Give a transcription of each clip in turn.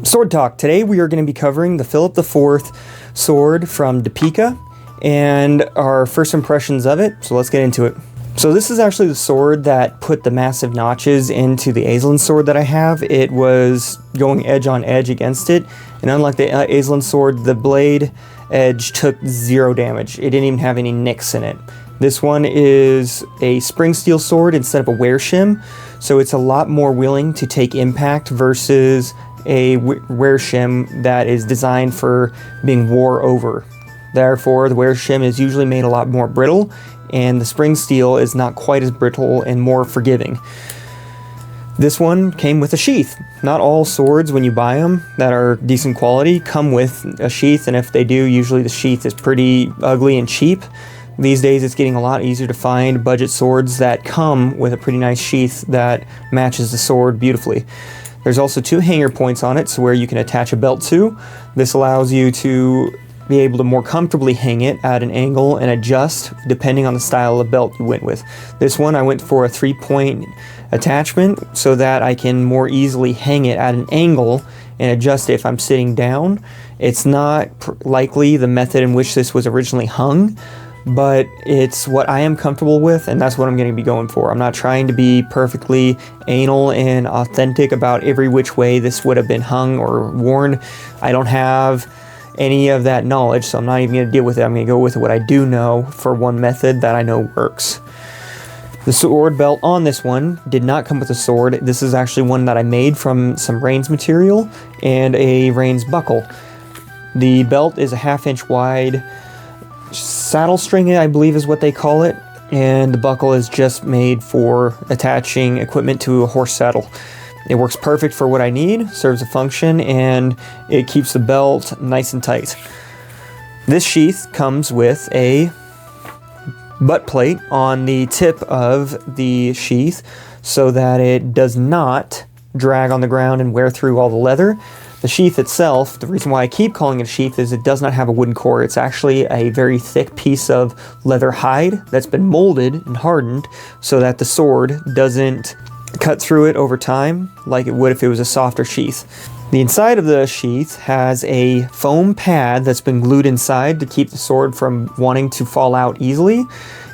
Sword talk. Today we are going to be covering the Phillipe IV sword from Deepeeka and our first impressions of it, so let's get into it. So this is actually the sword that put the massive notches into the Aislinn sword that I have. It was going edge on edge against it, and unlike the Aislinn sword, the blade edge took 0 damage. It didn't even have any nicks in it. This one is a spring steel sword instead of a wear shim, so it's a lot more willing to take impact versus a wear shim that is designed for being wore over. Therefore, the wear shim is usually made a lot more brittle, and the spring steel is not quite as brittle and more forgiving. This one came with a sheath. Not all swords, when you buy them that are decent quality, come with a sheath, and if they do, usually the sheath is pretty ugly and cheap. These days it's getting a lot easier to find budget swords that come with a pretty nice sheath that matches the sword beautifully. There's also 2 hanger points on it, so where you can attach a belt to. This allows you to be able to more comfortably hang it at an angle and adjust depending on the style of belt you went with. This one I went for a 3-point attachment so that I can more easily hang it at an angle and adjust it if I'm sitting down. It's not likely the method in which this was originally hung, but it's what I am comfortable with, and that's what I'm going to be going for. I'm not trying to be perfectly anal and authentic about every which way this would have been hung or worn. I don't have any of that knowledge, so I'm not even going to deal with it. I'm going to go with what I do know for one method that I know works. The sword belt on this one did not come with a sword. This is actually one that I made from some reins material and a reins buckle. The belt is a 1/2 inch wide saddle string, I believe is what they call it, and the buckle is just made for attaching equipment to a horse saddle. It works perfect for what I need, serves a function, and it keeps the belt nice and tight. This sheath comes with a butt plate on the tip of the sheath so that it does not drag on the ground and wear through all the leather. The sheath itself, the reason why I keep calling it a sheath is it does not have a wooden core. It's actually a very thick piece of leather hide that's been molded and hardened so that the sword doesn't cut through it over time like it would if it was a softer sheath. The inside of the sheath has a foam pad that's been glued inside to keep the sword from wanting to fall out easily.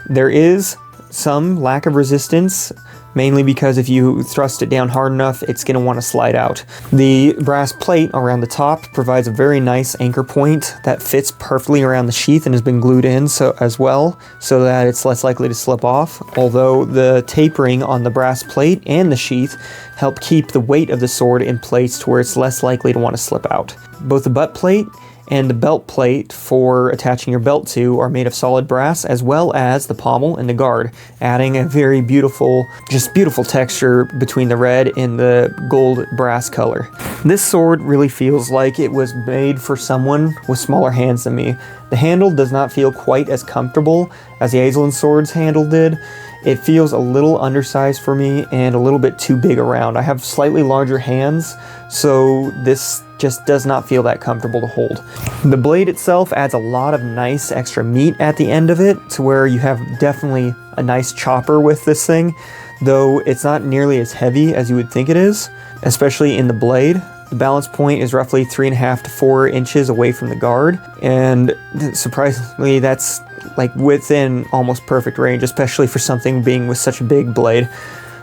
There is some lack of resistance, mainly because if you thrust it down hard enough, it's going to want to slide out. The brass plate around the top provides a very nice anchor point that fits perfectly around the sheath and has been glued in as well, so that it's less likely to slip off, although the tapering on the brass plate and the sheath help keep the weight of the sword in place to where it's less likely to want to slip out. Both the butt plate and the belt plate for attaching your belt to are made of solid brass, as well as the pommel and the guard, adding a very beautiful, just beautiful texture between the red and the gold brass color. This sword really feels like it was made for someone with smaller hands than me. The handle does not feel quite as comfortable as the Aislinn sword's handle did. It feels a little undersized for me and a little bit too big around. I have slightly larger hands, so this just does not feel that comfortable to hold. The blade itself adds a lot of nice extra meat at the end of it, to where you have definitely a nice chopper with this thing, though it's not nearly as heavy as you would think it is, especially in the blade. The balance point is roughly 3.5 to 4 inches away from the guard, and surprisingly that's like within almost perfect range, especially for something being with such a big blade.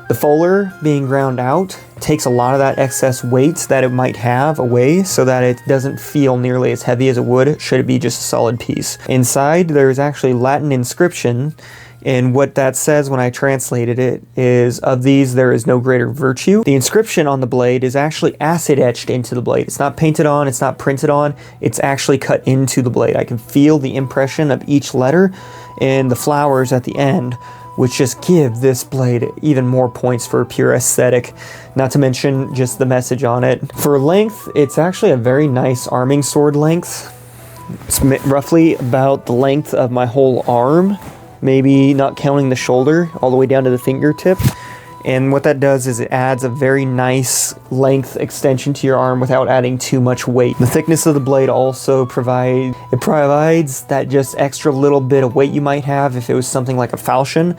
The fuller being ground out takes a lot of that excess weight that it might have away so that it doesn't feel nearly as heavy as it would should it be just a solid piece. Inside there is actually Latin inscription, and what that says when I translated it is, "Of these there is no greater virtue." The inscription on the blade is actually acid etched into the blade. It's not painted on, it's not printed on, it's actually cut into the blade. I can feel the impression of each letter and the flowers at the end, which just give this blade even more points for pure aesthetic, not to mention just the message on it. For length, it's actually a very nice arming sword length. It's roughly about the length of my whole arm, maybe not counting the shoulder, all the way down to the fingertip. And what that does is it adds a very nice length extension to your arm without adding too much weight. The thickness of the blade also provides that just extra little bit of weight you might have if it was something like a falchion.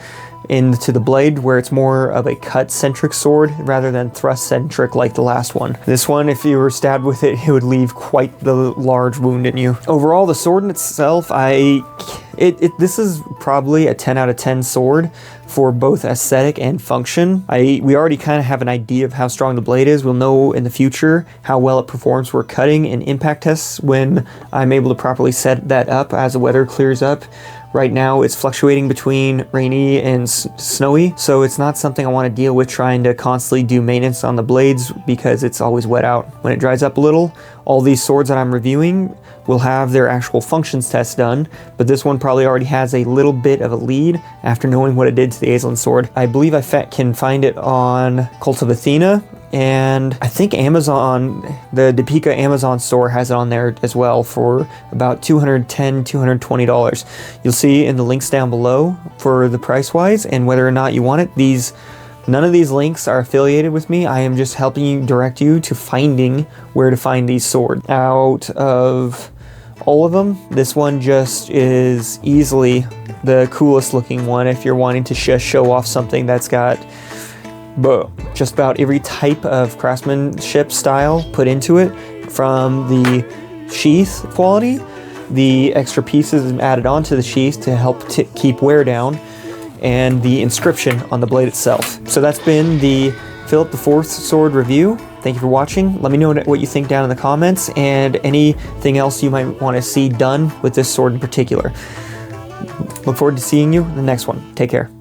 into the blade, where it's more of a cut-centric sword rather than thrust-centric like the last one. This one, if you were stabbed with it, it would leave quite the large wound in you. Overall, the sword in itself, this is probably a 10 out of 10 sword for both aesthetic and function. We already kind of have an idea of how strong the blade is. We'll know in the future how well it performs for cutting and impact tests when I'm able to properly set that up as the weather clears up. Right now it's fluctuating between rainy and snowy, so it's not something I want to deal with trying to constantly do maintenance on the blades because it's always wet out. When it dries up a little, all these swords that I'm reviewing will have their actual functions test done, but this one probably already has a little bit of a lead after knowing what it did to the Aislinn sword. I believe I can find it on Cult of Athena, and I think Amazon, the Deepeeka Amazon store has it on there as well for about $210, $220. You'll see in the links down below for the price wise and whether or not you want it. None of these links are affiliated with me. I am just helping you direct you to finding where to find these swords. Out of all of them, this one just is easily the coolest looking one if you're wanting to just show off something that's got just about every type of craftsmanship style put into it, from the sheath quality, the extra pieces added onto the sheath to help keep wear down, and the inscription on the blade itself. So that's been the Phillipe IV sword review. Thank you for watching. Let me know what you think down in the comments and anything else you might want to see done with this sword in particular. Look forward to seeing you in the next one. Take care.